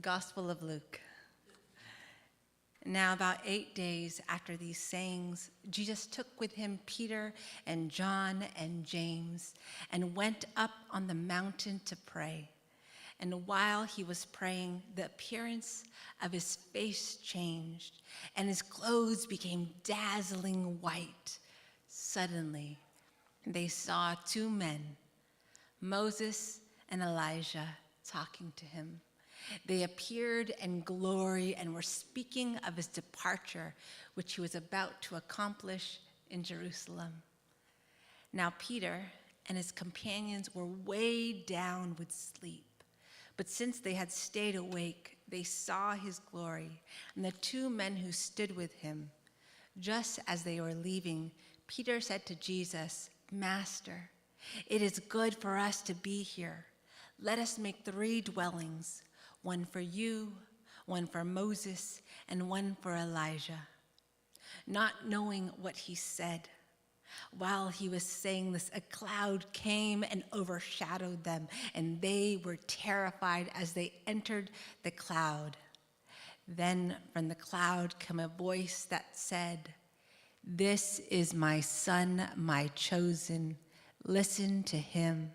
Gospel of Luke. Now, about 8 days after these sayings, Jesus took with him Peter and John and James and went up on the mountain to pray. And while he was praying, the appearance of his face changed, and his clothes became dazzling white. Suddenly, they saw two men, Moses and Elijah, talking to him. They appeared in glory and were speaking of his departure, which he was about to accomplish in Jerusalem. Now Peter and his companions were weighed down with sleep. But since they had stayed awake, they saw his glory and the two men who stood with him. Just as they were leaving, Peter said to Jesus, "Master, it is good for us to be here. Let us make 3 dwellings, one for you, one for Moses, and one for Elijah." Not knowing what he said, while he was saying this, a cloud came and overshadowed them, and they were terrified as they entered the cloud. Then from the cloud came a voice that said, "This is my son, my chosen. Listen to him."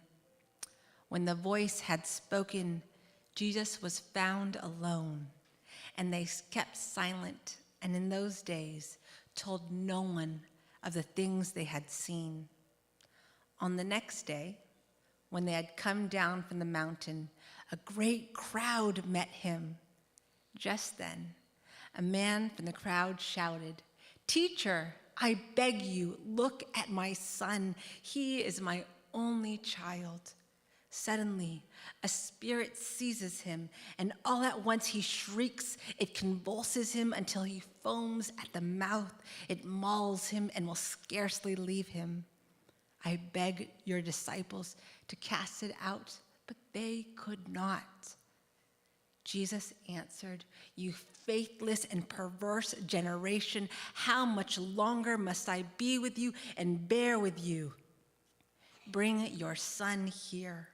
When the voice had spoken, Jesus was found alone, and they kept silent, and in those days told no one of the things they had seen. On the next day, when they had come down from the mountain, a great crowd met him. Just then, a man from the crowd shouted, "Teacher, I beg you, look at my son. He is my only child." Suddenly, a spirit seizes him, and all at once he shrieks. It convulses him until he foams at the mouth. It mauls him and will scarcely leave him. I begged your disciples to cast it out, but they could not. Jesus answered, "You faithless and perverse generation, how much longer must I be with you and bear with you? Bring your son here."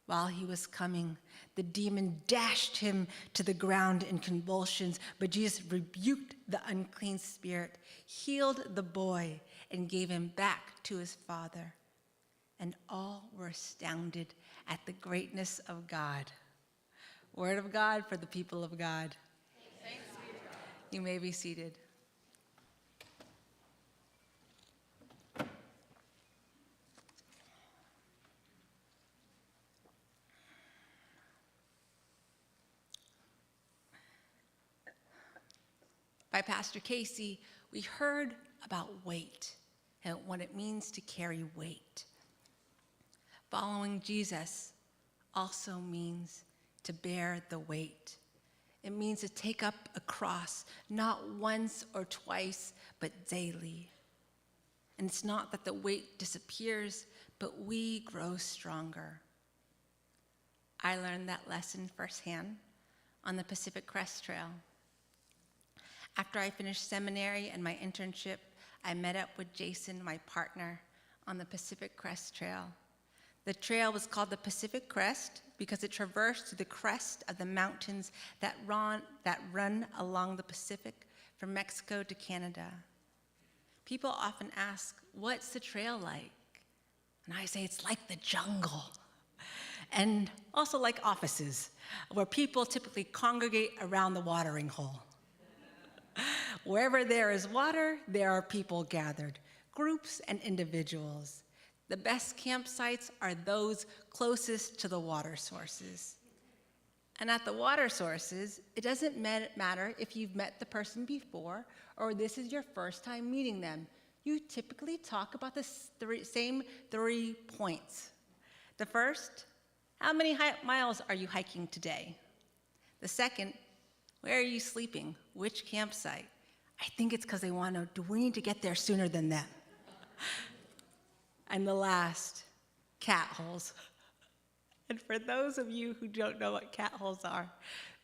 While he was coming, the demon dashed him to the ground in convulsions, but Jesus rebuked the unclean spirit, healed the boy, and gave him back to his father. And all were astounded at the greatness of God. Word of God for the people of God. Thanks be to God. You may be seated. By Pastor Casey, we heard about weight and what it means to carry weight. Following Jesus also means to bear the weight. It means to take up a cross, not once or twice, but daily. And it's not that the weight disappears, but we grow stronger. I learned that lesson firsthand on the Pacific Crest Trail. After I finished seminary and my internship, I met up with Jason, my partner, on the Pacific Crest Trail. The trail was called the Pacific Crest because it traversed the crest of the mountains that run along the Pacific from Mexico to Canada. People often ask, "What's the trail like?" And I say, it's like the jungle. And also like offices, where people typically congregate around the watering hole. Wherever there is water, there are people gathered, groups and individuals. The best campsites are those closest to the water sources. And at the water sources, it doesn't matter if you've met the person before or this is your first time meeting them. You typically talk about the same 3 points. The first, how many miles are you hiking today? The second, where are you sleeping? Which campsite? I think it's because they want to know, do we need to get there sooner than them? And the last, cat holes. And for those of you who don't know what cat holes are,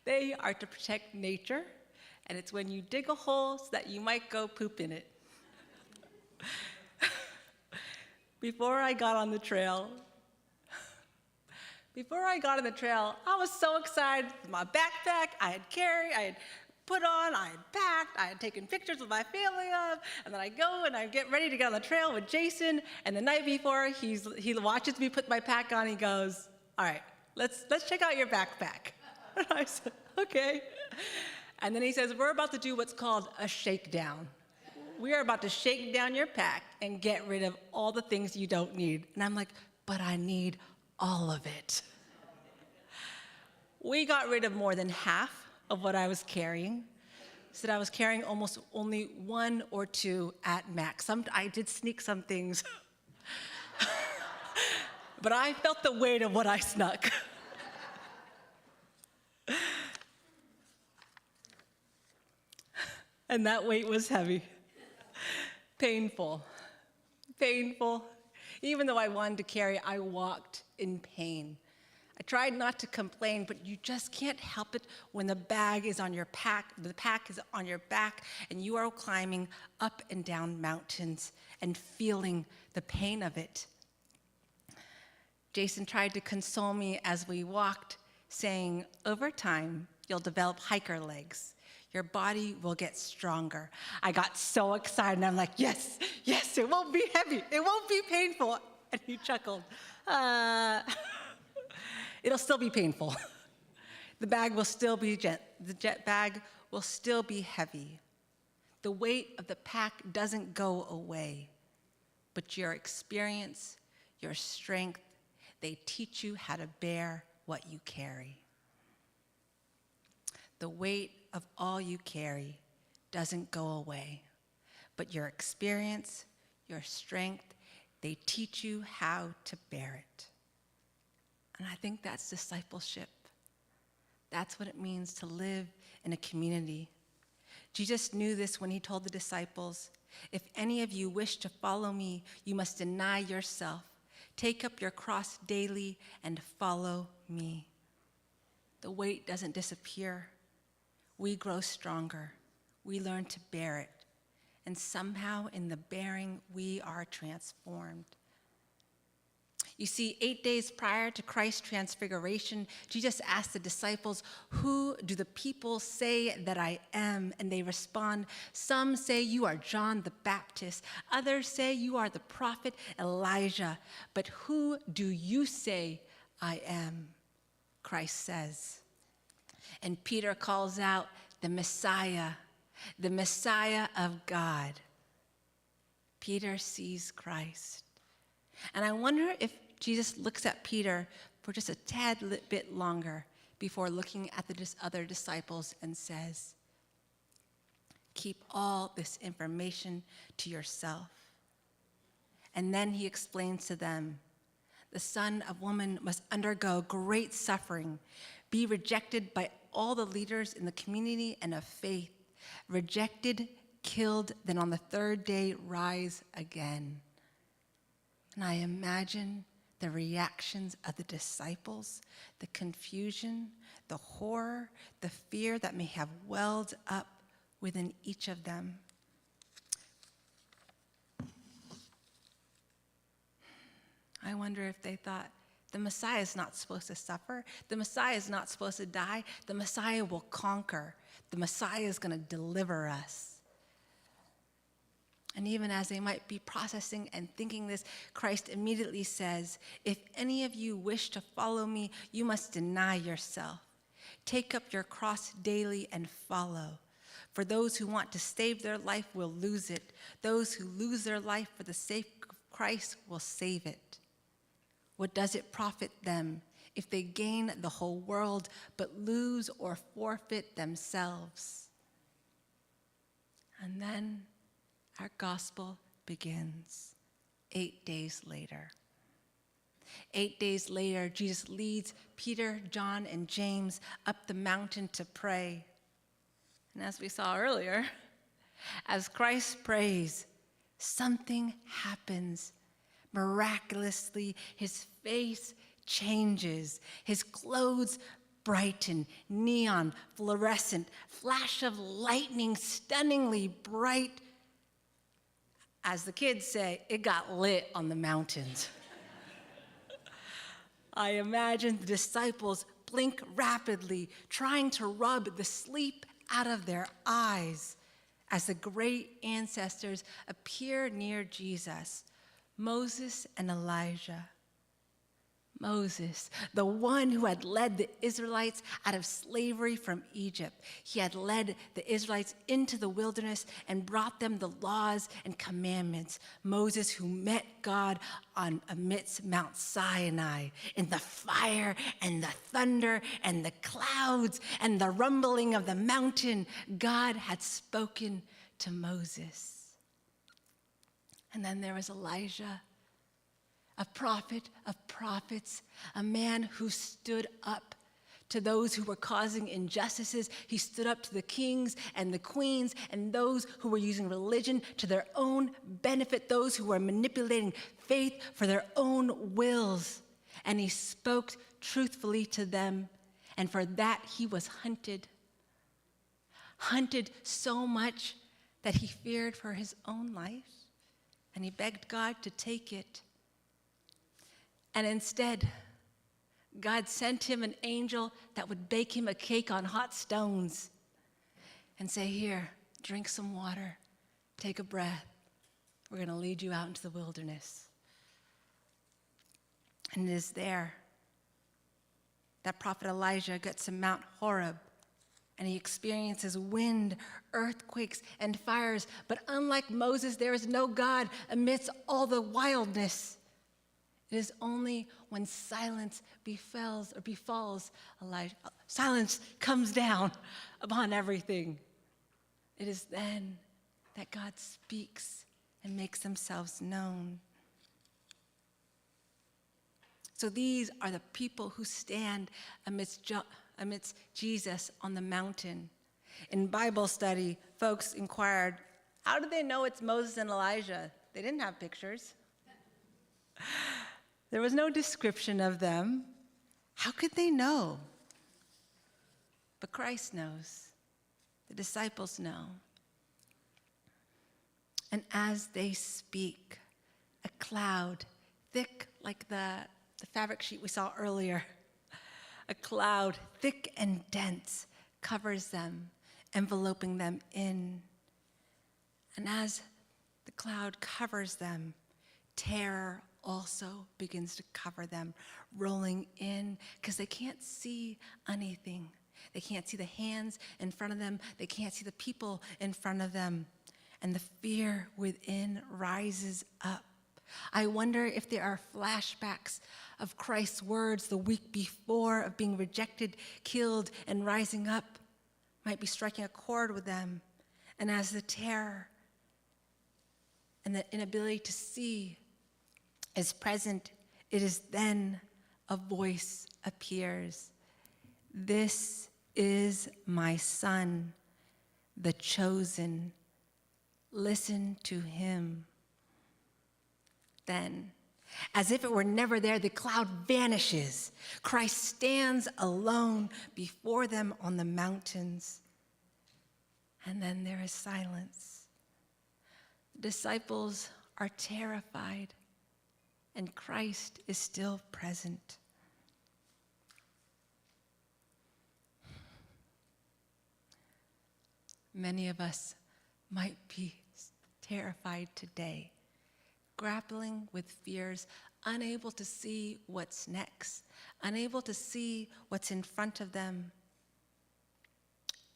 they are to protect nature, and it's when you dig a hole so that you might go poop in it. Before I got on the trail, Before I got on the trail, I was so excited. My backpack, I had put on, I had packed, I had taken pictures with my family of, and then I go and I get ready to get on the trail with Jason, and the night before, he watches me put my pack on, he goes, all right, let's check out your backpack. And I said, okay. And then he says, we're about to do what's called a shakedown. We are about to shake down your pack and get rid of all the things you don't need. And I'm like, but I need all of it. We got rid of more than half of what I was carrying. So that I was carrying almost only one or two at max. I did sneak some things, but I felt the weight of what I snuck. And that weight was heavy, painful. Even though I wanted to carry, I walked in pain. I tried not to complain, but you just can't help it when the pack is on your back, and you are climbing up and down mountains and feeling the pain of it. Jason tried to console me as we walked, saying, over time, you'll develop hiker legs. Your body will get stronger. I got so excited, and I'm like, yes, it won't be heavy. It won't be painful. And he chuckled. It'll still be painful. The bag will still be the jet bag will still be heavy. The weight of the pack doesn't go away, but your experience, your strength, they teach you how to bear what you carry. The weight of all you carry doesn't go away, but your experience, your strength, they teach you how to bear it. And I think that's discipleship. That's what it means to live in a community. Jesus knew this when he told the disciples, if any of you wish to follow me, you must deny yourself, take up your cross daily, and follow me. The weight doesn't disappear. We grow stronger. We learn to bear it. And somehow in the bearing, we are transformed. You see, 8 days prior to Christ's transfiguration, Jesus asked the disciples, who do the people say that I am? And they respond, some say you are John the Baptist. Others say you are the prophet Elijah. But who do you say I am? Christ says. And Peter calls out the Messiah of God. Peter sees Christ. And I wonder if Jesus looks at Peter for just a tad bit longer before looking at the other disciples and says, keep all this information to yourself. And then he explains to them, the Son of Woman must undergo great suffering, be rejected by all the leaders in the community and of faith, rejected, killed, then on the third day rise again. And I imagine the reactions of the disciples, the confusion, the horror, the fear that may have welled up within each of them. I wonder if they thought, the Messiah is not supposed to suffer. The Messiah is not supposed to die. The Messiah will conquer. The Messiah is going to deliver us. And even as they might be processing and thinking this, Christ immediately says, if any of you wish to follow me, you must deny yourself. Take up your cross daily and follow. For those who want to save their life will lose it. Those who lose their life for the sake of Christ will save it. What does it profit them if they gain the whole world but lose or forfeit themselves? And then our gospel begins 8 days later. 8 days later, Jesus leads Peter, John, and James up the mountain to pray. And as we saw earlier, as Christ prays, something happens. Miraculously, his face changes. His clothes brighten, neon, fluorescent, flash of lightning, stunningly bright. As the kids say, it got lit on the mountains. I imagine the disciples blink rapidly, trying to rub the sleep out of their eyes as the great ancestors appear near Jesus, Moses and Elijah. Moses, the one who had led the Israelites out of slavery from Egypt. He had led the Israelites into the wilderness and brought them the laws and commandments. Moses, who met God amidst Mount Sinai in the fire and the thunder and the clouds and the rumbling of the mountain. God had spoken to Moses. And then there was Elijah, a prophet of prophets, a man who stood up to those who were causing injustices. He stood up to the kings and the queens and those who were using religion to their own benefit, those who were manipulating faith for their own wills. And he spoke truthfully to them, and for that he was hunted so much that he feared for his own life, and he begged God to take it. And instead, God sent him an angel that would bake him a cake on hot stones and say, "Here, drink some water, take a breath. We're going to lead you out into the wilderness." And it is there that prophet Elijah gets to Mount Horeb, and he experiences wind, earthquakes, and fires. But unlike Moses, there is no God amidst all the wildness. It is only when silence befalls Elijah, silence comes down upon everything. It is then that God speaks and makes themselves known. So these are the people who stand amidst Jesus on the mountain. In Bible study, folks inquired, how do they know it's Moses and Elijah? They didn't have pictures. There was no description of them. How could they know? But Christ knows. The disciples know. And as they speak, a cloud, thick like the fabric sheet we saw earlier, a cloud, thick and dense, covers them, enveloping them in. And as the cloud covers them, terror also begins to cover them, rolling in, because they can't see anything. They can't see the hands in front of them. They can't see the people in front of them. And the fear within rises up. I wonder if there are flashbacks of Christ's words the week before of being rejected, killed, and rising up might be striking a chord with them. And as the terror and the inability to see is present, it is then a voice appears. "This is my son, the chosen. Listen to him." Then, as if it were never there, the cloud vanishes. Christ stands alone before them on the mountains. And then there is silence. The disciples are terrified, and Christ is still present. Many of us might be terrified today, grappling with fears, unable to see what's next, unable to see what's in front of them.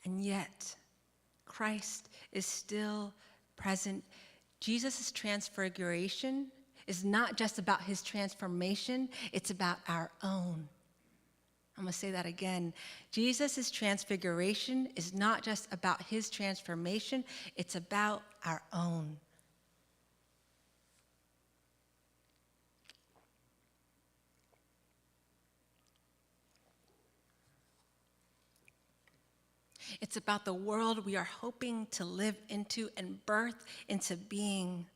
And yet, Christ is still present. Jesus' transfiguration is not just about his transformation, it's about our own. I'm going to say that again. Jesus' transfiguration is not just about his transformation, it's about our own. It's about the world we are hoping to live into and birth into being.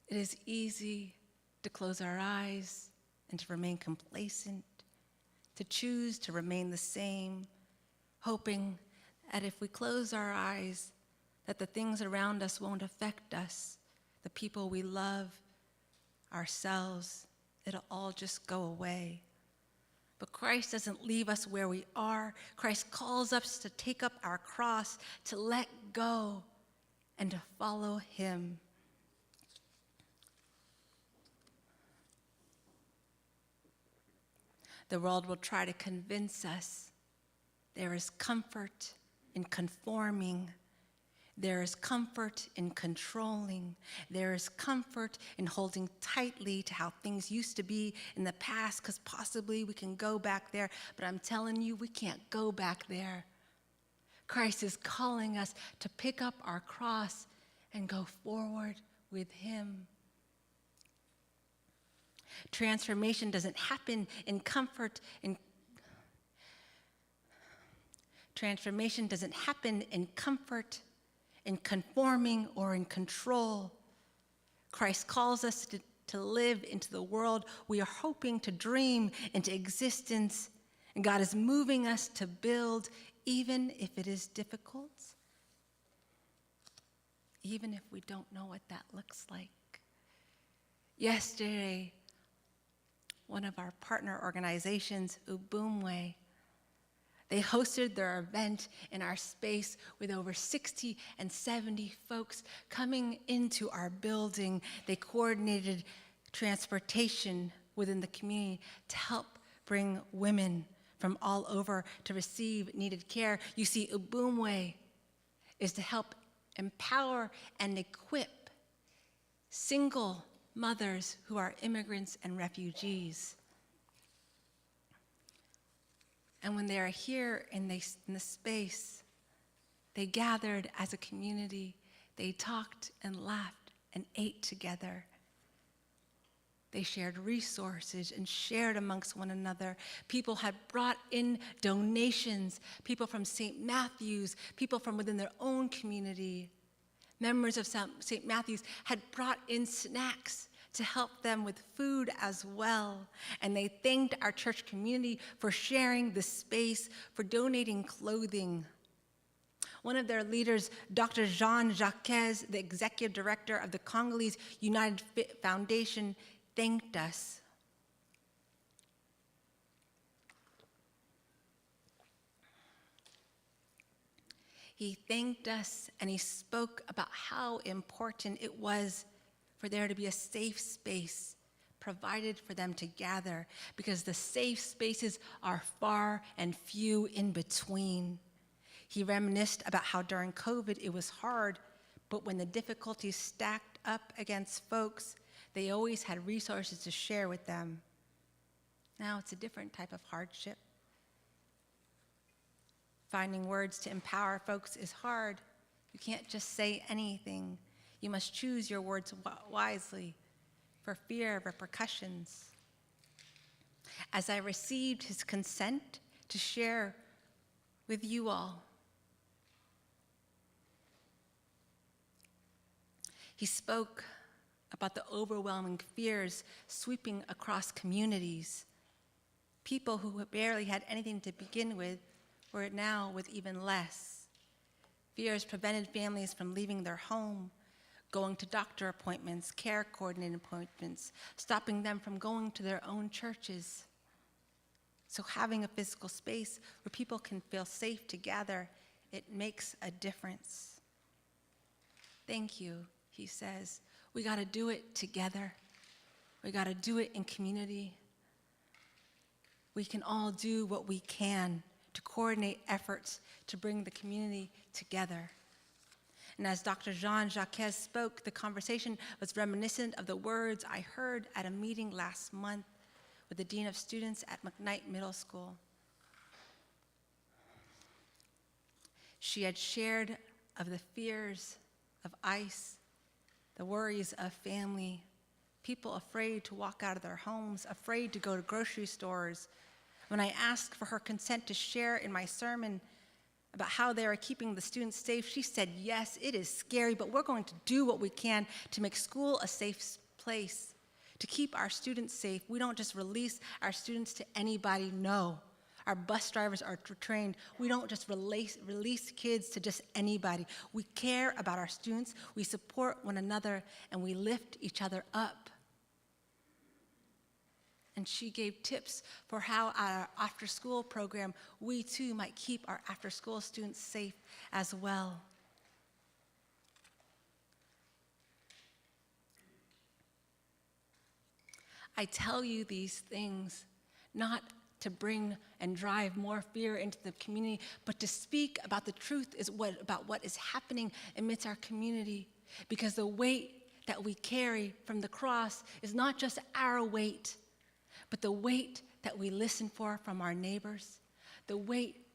It is easy to close our eyes and to remain complacent, to choose to remain the same, hoping that if we close our eyes, that the things around us won't affect us, the people we love, ourselves, it'll all just go away. But Christ doesn't leave us where we are. Christ calls us to take up our cross, to let go, and to follow him. The world will try to convince us there is comfort in conforming. There is comfort in controlling. There is comfort in holding tightly to how things used to be in the past, because possibly we can go back there. But I'm telling you, we can't go back there. Christ is calling us to pick up our cross and go forward with him. Transformation doesn't happen in comfort. Transformation doesn't happen in comfort, in conforming, or in control. Christ calls us to live into the world we are hoping to dream into existence, and God is moving us to build, even if it is difficult, even if we don't know what that looks like. Yesterday, one of our partner organizations, Ubumwe, they hosted their event in our space with over 60 and 70 folks coming into our building. They coordinated transportation within the community to help bring women from all over to receive needed care. You see, Ubumwe is to help empower and equip single mothers who are immigrants and refugees. And when they are here in the space, they gathered as a community. They talked and laughed and ate together. They shared resources and shared amongst one another. People had brought in donations, people from St. Matthew's, people from within their own community. Members of St. Matthew's had brought in snacks to help them with food as well. And they thanked our church community for sharing the space, for donating clothing. One of their leaders, Dr. Jean Jacques, the executive director of the Congolese United Foundation, thanked us. He thanked us, and he spoke about how important it was for there to be a safe space provided for them to gather, because the safe spaces are far and few in between. He reminisced about how during COVID it was hard, but when the difficulties stacked up against folks, they always had resources to share with them. Now it's a different type of hardship. Finding words to empower folks is hard. You can't just say anything. You must choose your words wisely for fear of repercussions. As I received his consent to share with you all, he spoke about the overwhelming fears sweeping across communities. People who barely had anything to begin with were now with even less. Fears prevented families from leaving their home, going to doctor appointments, care coordinating appointments, stopping them from going to their own churches. So having a physical space where people can feel safe to gather, it makes a difference. Thank you, he says. We gotta do it together. We gotta do it in community. We can all do what we can to coordinate efforts to bring the community together. And as Dr. Jean Jacques spoke, the conversation was reminiscent of the words I heard at a meeting last month with the Dean of Students at McKnight Middle School. She had shared of the fears of ICE, the worries of family, people afraid to walk out of their homes, afraid to go to grocery stores. When I asked for her consent to share in my sermon about how they are keeping the students safe, she said, yes, it is scary, but we're going to do what we can to make school a safe place, to keep our students safe. We don't just release our students to anybody, no. Our bus drivers are trained. We don't just release kids to just anybody. We care about our students, we support one another, and we lift each other up. and she gave tips for how our after-school program, we too might keep our after-school students safe as well. I tell you these things not to bring and drive more fear into the community, but to speak about the truth about what is happening amidst our community. Because the weight that we carry from the cross is not just our weight, but the weight that we listen for from our neighbors, the weight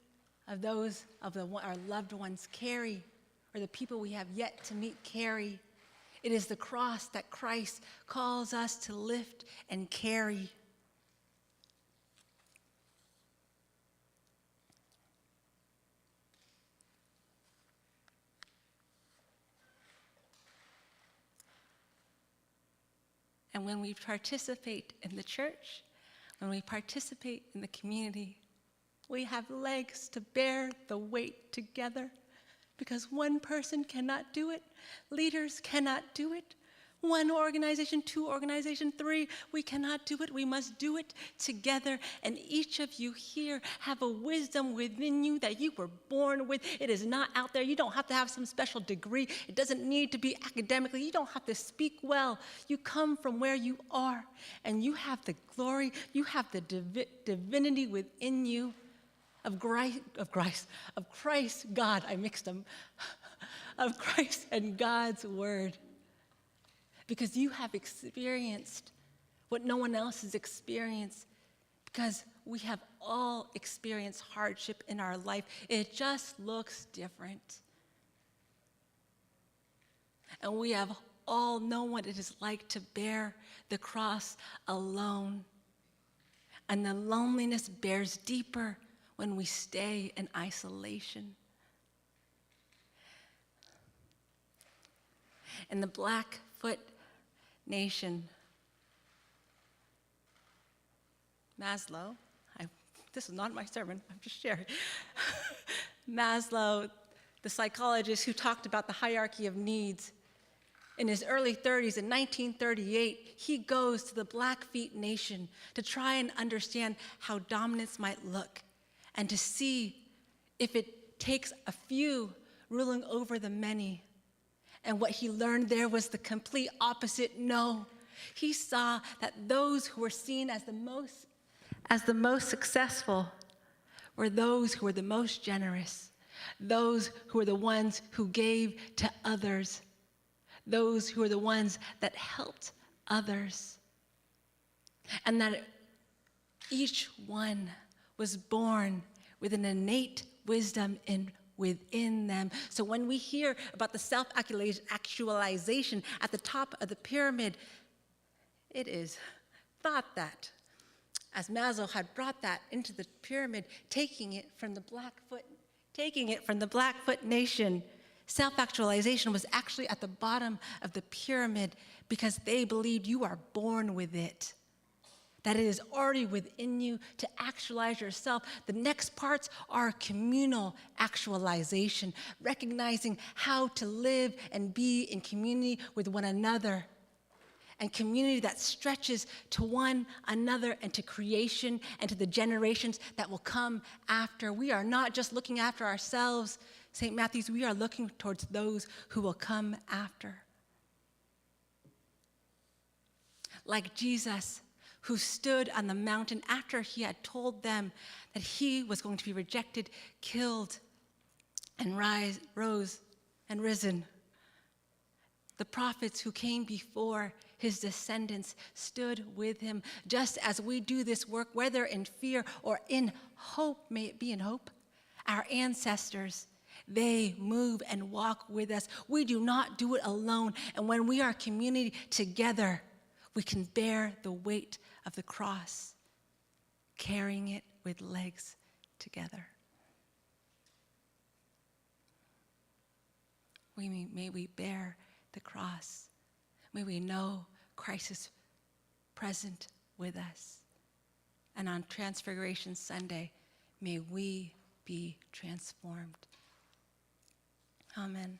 of those of our loved ones carry, or the people we have yet to meet carry. It is the cross that Christ calls us to lift and carry. And when we participate in the church, when we participate in the community, we have legs to bear the weight together, because one person cannot do it. Leaders cannot do it. One organization, two organization, three, we cannot do it. We must do it together. And each of you here have a wisdom within you that you were born with. It is not out there. You don't have to have some special degree. It doesn't need to be academically. You don't have to speak well. You come from where you are, and you have the glory. You have the divinity within you of Christ, God, I mixed them, of Christ and God's word. Because you have experienced what no one else has experienced, because we have all experienced hardship in our life. It just looks different. And we have all known what it is like to bear the cross alone. And the loneliness bears deeper when we stay in isolation. In the Blackfoot Nation, Maslow, this is not my sermon, I'm just sharing. Maslow, the psychologist who talked about the hierarchy of needs, in his early 30s, in 1938, he goes to the Blackfeet Nation to try and understand how dominance might look, and to see if it takes a few ruling over the many. And what he learned there was the complete opposite. No, he saw that those who were seen as the most successful were those who were the most generous, those who were the ones who gave to others, those who were the ones that helped others. And that each one was born with an innate wisdom within them. So when we hear about the self-actualization at the top of the pyramid, it is thought that, as Maslow had brought that into the pyramid, taking it from the Blackfoot Nation, self-actualization was actually at the bottom of the pyramid, because they believed you are born with it, that it is already within you to actualize yourself. The next parts are communal actualization, recognizing how to live and be in community with one another, and community that stretches to one another and to creation and to the generations that will come after. We are not just looking after ourselves, St. Matthew's, we are looking towards those who will come after. Like Jesus, who stood on the mountain after he had told them that he was going to be rejected, killed, and rose and risen. The prophets who came before his descendants stood with him, just as we do this work, whether in fear or in hope. May it be in hope. Our ancestors, they move and walk with us. We do not do it alone. And when we are community together, we can bear the weight of the cross, carrying it with legs together. May we bear the cross. May we know Christ is present with us. And on Transfiguration Sunday, may we be transformed. Amen.